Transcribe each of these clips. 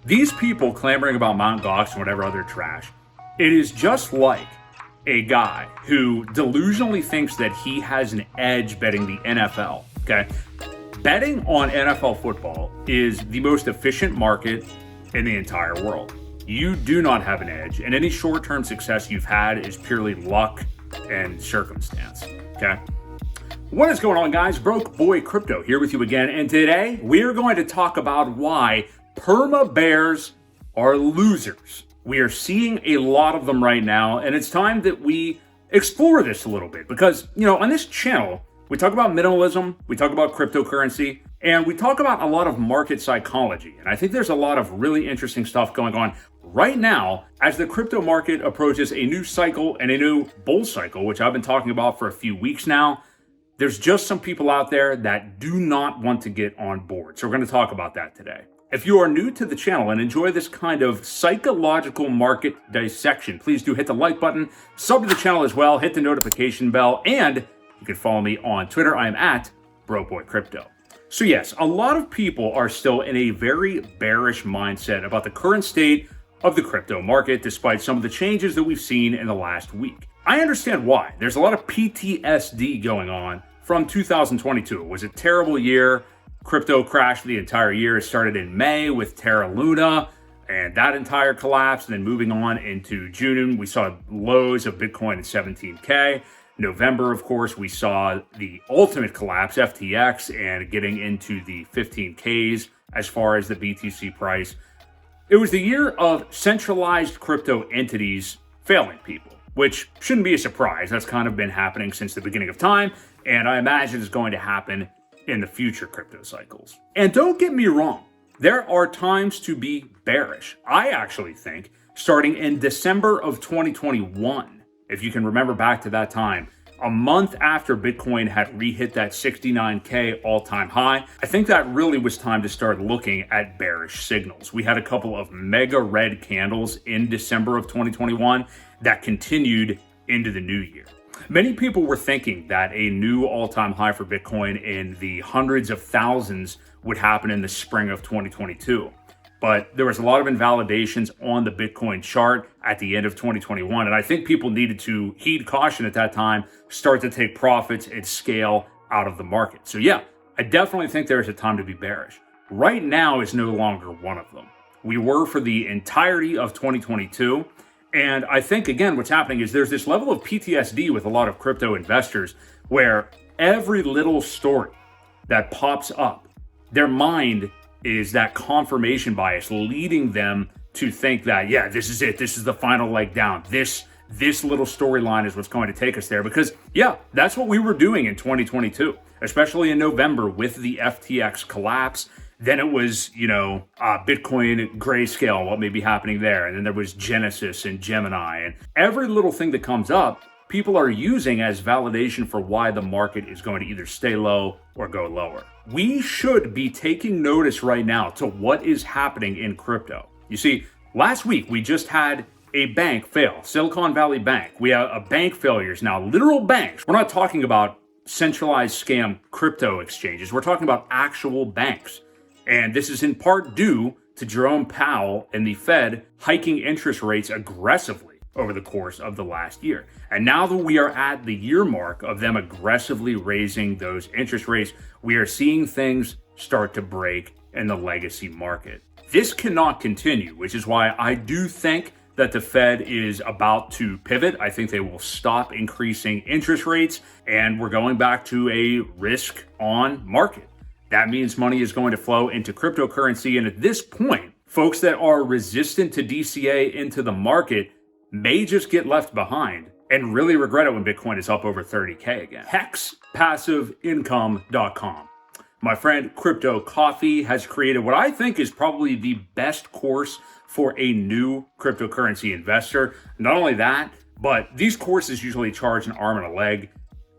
These people clamoring about Mt. Gox and whatever other trash, it is just like a guy who delusionally thinks that he has an edge betting the NFL, okay? Betting on NFL football is the most efficient market in the entire world. You do not have an edge, and any short-term success you've had is purely luck and circumstance, okay? What is going on, guys? Broke Boy Crypto here with you again, and today we are going to talk about why Perma-Bears are losers. We are seeing a lot of them right now, and it's time that we explore this a little bit because, on this channel, we talk about minimalism, we talk about cryptocurrency, and we talk about a lot of market psychology. And I think there's a lot of really interesting stuff going on right now as the crypto market approaches a new cycle and a new bull cycle, which I've been talking about for a few weeks now. There's just some people out there that do not want to get on board. So we're going to talk about that today. If you are new to the channel and enjoy this kind of psychological market dissection, please do hit the like button, sub to the channel as well, hit the notification bell, and you can follow me on Twitter. I am at BrokeBoyCrypto. So yes, a lot of people are still in a very bearish mindset about the current state of the crypto market, despite some of the changes that we've seen in the last week. I understand why. There's a lot of PTSD going on from 2022. It was a terrible year. Crypto crashed the entire year. It started in May with Terra Luna and that entire collapse. And then moving on into June, we saw lows of Bitcoin at 17K. November, of course, we saw the ultimate collapse, FTX, and getting into the 15Ks as far as the BTC price. It was the year of centralized crypto entities failing people, which shouldn't be a surprise. That's kind of been happening since the beginning of time, and I imagine it's going to happen in the future crypto cycles. And don't get me wrong, there are times to be bearish. I actually think starting in December of 2021, if you can remember back to that time, a month after Bitcoin had re-hit that 69K all-time high, I think that really was time to start looking at bearish signals. We had a couple of mega red candles in December of 2021 that continued into the new year. Many people were thinking that a new all-time high for Bitcoin in the hundreds of thousands would happen in the spring of 2022. But there was a lot of invalidations on the Bitcoin chart at the end of 2021. And I think people needed to heed caution at that time, start to take profits and scale out of the market. So yeah, I definitely think there is a time to be bearish. Right now is no longer one of them. We were for the entirety of 2022. And I think, again, what's happening is there's this level of PTSD with a lot of crypto investors where every little story that pops up, their mind is that confirmation bias leading them to think that, yeah, this is it. This is the final leg down. This little storyline is what's going to take us there. Because, yeah, that's what we were doing in 2022, especially in November with the FTX collapse. Then it was, Bitcoin grayscale, what may be happening there. And then there was Genesis and Gemini. And every little thing that comes up, people are using as validation for why the market is going to either stay low or go lower. We should be taking notice right now to what is happening in crypto. You see, last week we just had a bank fail, Silicon Valley Bank. We have a bank failures now, literal banks. We're not talking about centralized scam crypto exchanges. We're talking about actual banks. And this is in part due to Jerome Powell and the Fed hiking interest rates aggressively over the course of the last year. And now that we are at the year mark of them aggressively raising those interest rates, we are seeing things start to break in the legacy market. This cannot continue, which is why I do think that the Fed is about to pivot. I think they will stop increasing interest rates, and we're going back to a risk-on market. That means money is going to flow into cryptocurrency. And at this point, folks that are resistant to DCA into the market may just get left behind and really regret it when Bitcoin is up over 30K again. HexPassiveIncome.com. My friend Crypto Coffee has created what I think is probably the best course for a new cryptocurrency investor. Not only that, but these courses usually charge an arm and a leg.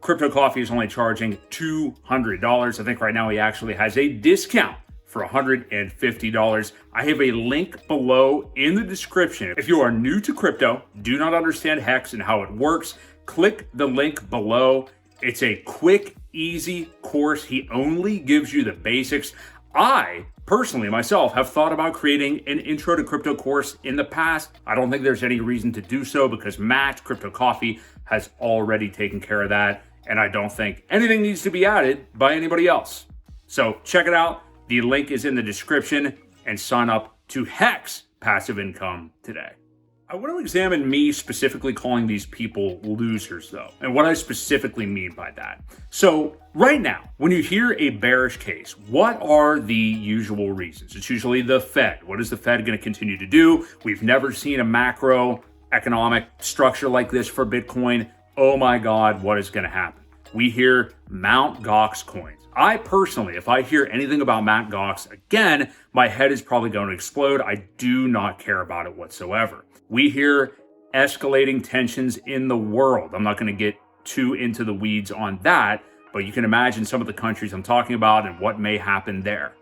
Crypto Coffee is only charging $200. I think right now he actually has a discount for $150. I have a link below in the description. If you are new to crypto, do not understand Hex and how it works, click the link below. It's a quick, easy course. He only gives you the basics. I personally, myself, have thought about creating an intro to crypto course in the past. I don't think there's any reason to do so because Matt Crypto Coffee has already taken care of that. And I don't think anything needs to be added by anybody else. So check it out. The link is in the description and sign up to Hex Passive Income today. I want to examine me specifically calling these people losers, though, and what I specifically mean by that. So right now, when you hear a bearish case, what are the usual reasons? It's usually the Fed. What is the Fed going to continue to do? We've never seen a macroeconomic structure like this for Bitcoin. Oh my God, what is going to happen? We hear Mt. Gox coins. I personally, if I hear anything about Mt. Gox again, my head is probably going to explode. I do not care about it whatsoever. We hear escalating tensions in the world. I'm not going to get too into the weeds on that, but you can imagine some of the countries I'm talking about and what may happen there.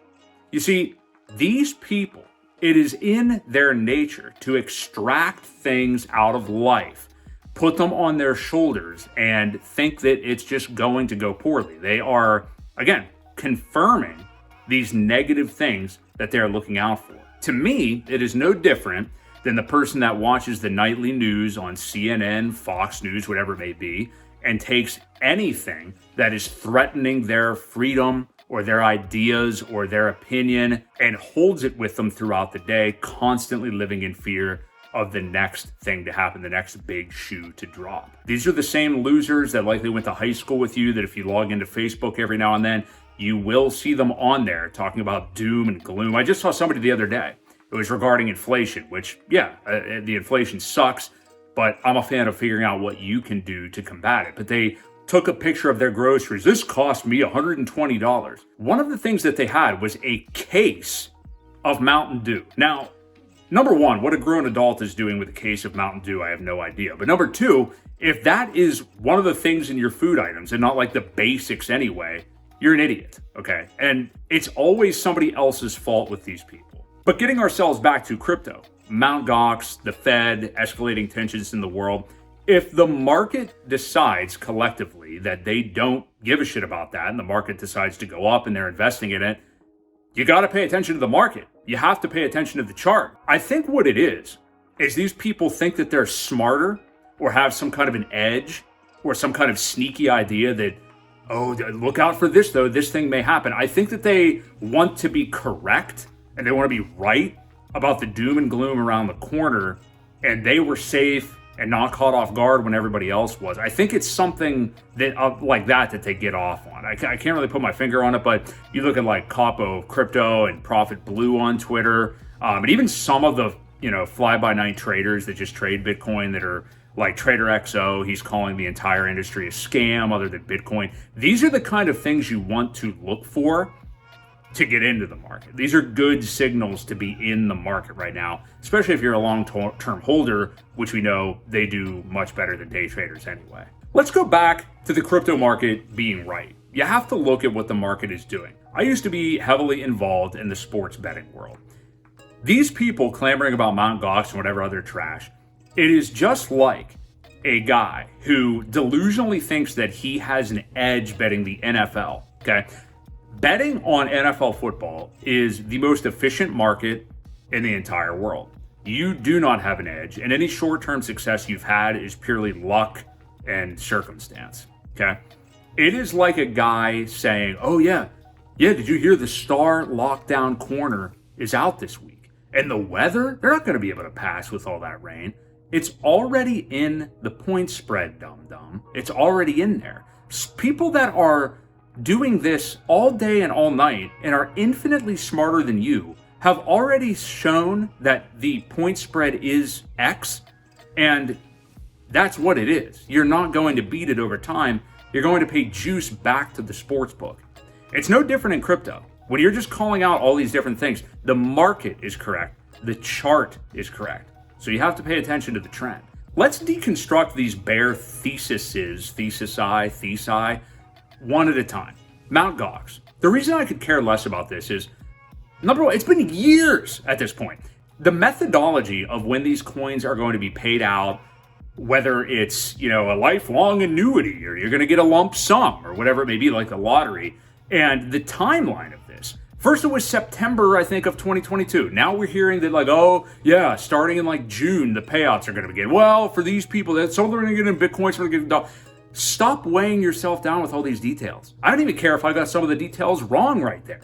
You see, these people, it is in their nature to extract things out of life, put them on their shoulders, and think that it's just going to go poorly. They are, again, confirming these negative things that they're looking out for. To me, it is no different than the person that watches the nightly news on CNN, Fox News, whatever it may be, and takes anything that is threatening their freedom or their ideas or their opinion and holds it with them throughout the day, constantly living in fear of the next thing to happen, the next big shoe to drop. These are the same losers that likely went to high school with you, that if you log into Facebook every now and then, you will see them on there talking about doom and gloom. I just saw somebody the other day. It was regarding inflation, which, the inflation sucks, but I'm a fan of figuring out what you can do to combat it. But they took a picture of their groceries. This cost me $120. One of the things that they had was a case of Mountain Dew. Now, number one, what a grown adult is doing with a case of Mountain Dew, I have no idea. But number two, if that is one of the things in your food items and not like the basics anyway, you're an idiot, okay? And it's always somebody else's fault with these people. But getting ourselves back to crypto, Mt. Gox, the Fed, escalating tensions in the world, if the market decides collectively that they don't give a shit about that and the market decides to go up and they're investing in it, you got to pay attention to the market. You have to pay attention to the chart. I think what it is these people think that they're smarter or have some kind of an edge or some kind of sneaky idea that, oh, look out for this though, this thing may happen. I think that they want to be correct and they want to be right about the doom and gloom around the corner, and they were safe and not caught off guard when everybody else was. I think it's something that like that they get off on. I can't really put my finger on it, but you look at like Capo Crypto and Profit Blue on Twitter, and even some of the fly-by-night traders that just trade Bitcoin that are like Trader XO. He's calling the entire industry a scam other than Bitcoin. These are the kind of things you want to look for to get into the market. These are good signals to be in the market right now, especially if you're a long-term holder, which we know they do much better than day traders anyway. Let's go back to the crypto market being right. You have to look at what the market is doing. I used to be heavily involved in the sports betting world. These people clamoring about Mt. Gox and whatever other trash, it is just like a guy who delusionally thinks that he has an edge betting the NFL, okay? Betting on NFL football is the most efficient market in the entire world. You do not have an edge, and any short-term success you've had is purely luck and circumstance, okay? It is like a guy saying, oh yeah, did you hear the star lockdown corner is out this week? And the weather, they're not going to be able to pass with all that rain. It's already in the point spread, dum-dum. It's already in there. People that are doing this all day and all night and are infinitely smarter than you have already shown that the point spread is X, and that's what it is. You're not going to beat it over time. You're going to pay juice back to the sports book. It's no different in crypto. When you're just calling out all these different things, the market is correct. The chart is correct. So you have to pay attention to the trend. Let's deconstruct these bear thesi, one at a time. Mt. Gox. The reason I could care less about this is, number one, it's been years at this point. The methodology of when these coins are going to be paid out, whether it's, a lifelong annuity or you're going to get a lump sum or whatever it may be, like the lottery, and the timeline of this First it was September, I think, of 2022. Now we're hearing that like, oh yeah, starting in like June, the payouts are going to begin. Well, for these people, that some are going to get in Bitcoin, some are going to get. Stop weighing yourself down with all these details. I don't even care if I got some of the details wrong right there.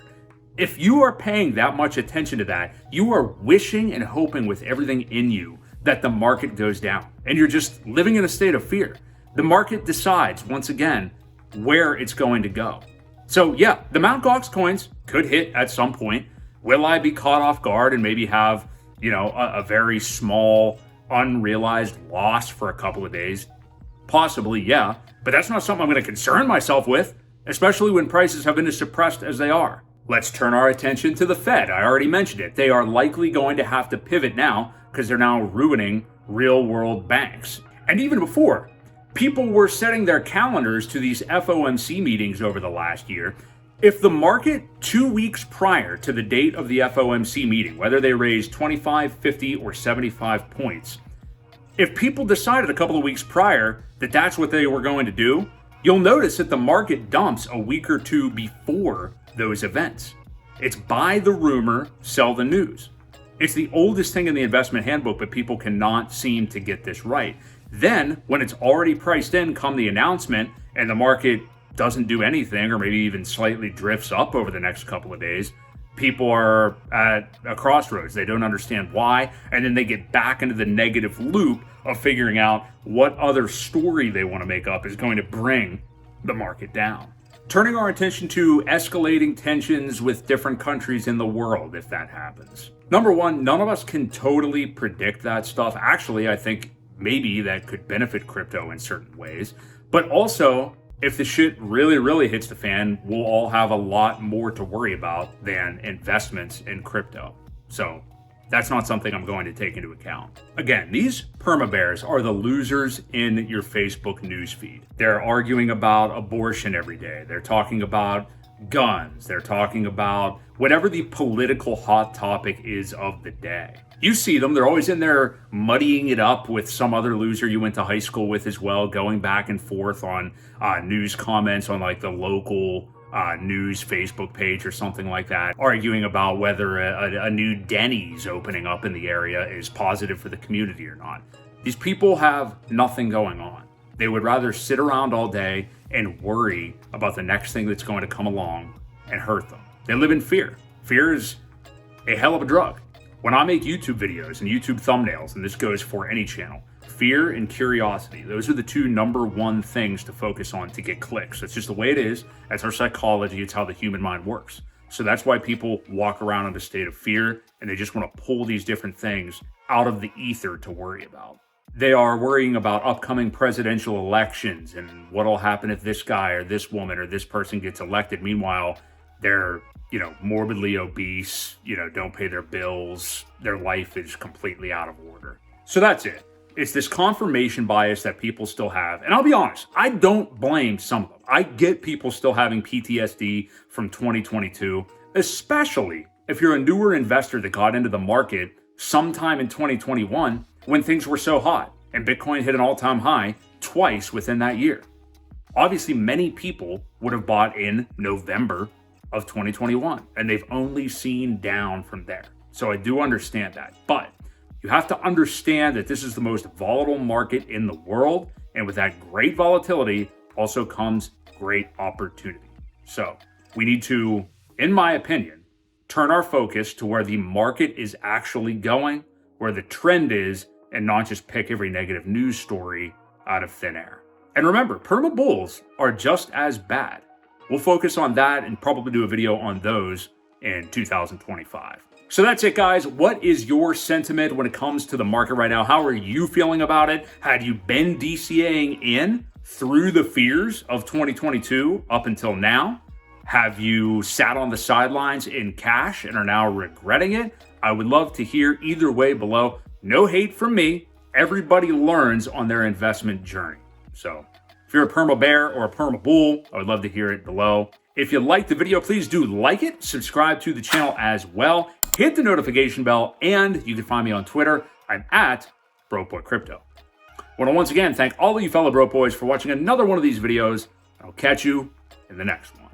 If you are paying that much attention to that, you are wishing and hoping with everything in you that the market goes down. And you're just living in a state of fear. The market decides, once again, where it's going to go. So yeah, the Mt. Gox coins could hit at some point. Will I be caught off guard and maybe have, a very small unrealized loss for a couple of days? Possibly, yeah. But that's not something I'm going to concern myself with, especially when prices have been as suppressed as they are. Let's turn our attention to the Fed. I already mentioned it. They are likely going to have to pivot now because they're now ruining real-world banks. And even before, people were setting their calendars to these FOMC meetings over the last year. If the market 2 weeks prior to the date of the FOMC meeting, whether they raised 25, 50, or 75 points, if people decided a couple of weeks prior that that's what they were going to do, you'll notice that the market dumps a week or two before those events. It's buy the rumor, sell the news. It's the oldest thing in the investment handbook, but people cannot seem to get this right. Then, when it's already priced in come the announcement and the market doesn't do anything or maybe even slightly drifts up over the next couple of days, people are at a crossroads. They don't understand why, and then they get back into the negative loop of figuring out what other story they want to make up is going to bring the market down. Turning our attention to escalating tensions with different countries in the world, if that happens. Number one, none of us can totally predict that stuff. Actually, I think maybe that could benefit crypto in certain ways. But also, if the shit really hits the fan, we'll all have a lot more to worry about than investments in crypto. So that's not something I'm going to take into account. Again, these Perma-Bears are the losers in your Facebook newsfeed. They're arguing about abortion every day. They're talking about guns. They're talking about whatever the political hot topic is of the day. You see them, they're always in there muddying it up with some other loser you went to high school with as well, going back and forth on news comments on like the local news Facebook page or something like that, arguing about whether a new Denny's opening up in the area is positive for the community or not. These people have nothing going on. They would rather sit around all day and worry about the next thing that's going to come along and hurt them. They live in fear. Fear is a hell of a drug. When I make YouTube videos and YouTube thumbnails, and this goes for any channel, fear and curiosity, those are the two number one things to focus on to get clicks. That's just the way it is. That's our psychology. It's how the human mind works. So that's why people walk around in a state of fear and they just want to pull these different things out of the ether to worry about. They are worrying about upcoming presidential elections and what'll happen if this guy or this woman or this person gets elected. Meanwhile, they're, morbidly obese, don't pay their bills. Their life is completely out of order. So that's it. It's this confirmation bias that people still have. And I'll be honest, I don't blame some of them. I get people still having PTSD from 2022, especially if you're a newer investor that got into the market sometime in 2021 when things were so hot and Bitcoin hit an all-time high twice within that year. Obviously, many people would have bought in November of 2021, and they've only seen down from there. So I do understand that. But you have to understand that this is the most volatile market in the world, and with that great volatility also comes great opportunity. So we need to, in my opinion, turn our focus to where the market is actually going, where the trend is, and not just pick every negative news story out of thin air. And remember, perma bulls are just as bad. We'll focus on that and probably do a video on those in 2025. So that's it, guys. What is your sentiment when it comes to the market right now? How are you feeling about it? Had you been DCAing in through the fears of 2022 up until now? Have you sat on the sidelines in cash and are now regretting it? I would love to hear either way below. No hate from me. Everybody learns on their investment journey. So if you're a Perma-Bear or a Perma-Bull, I would love to hear it below. If you liked the video, please do like it, subscribe to the channel as well, hit the notification bell, and you can find me on Twitter. I'm at BrokeBoyCrypto. I want to once again thank all of you fellow Broke Boys for watching another one of these videos. I'll catch you in the next one.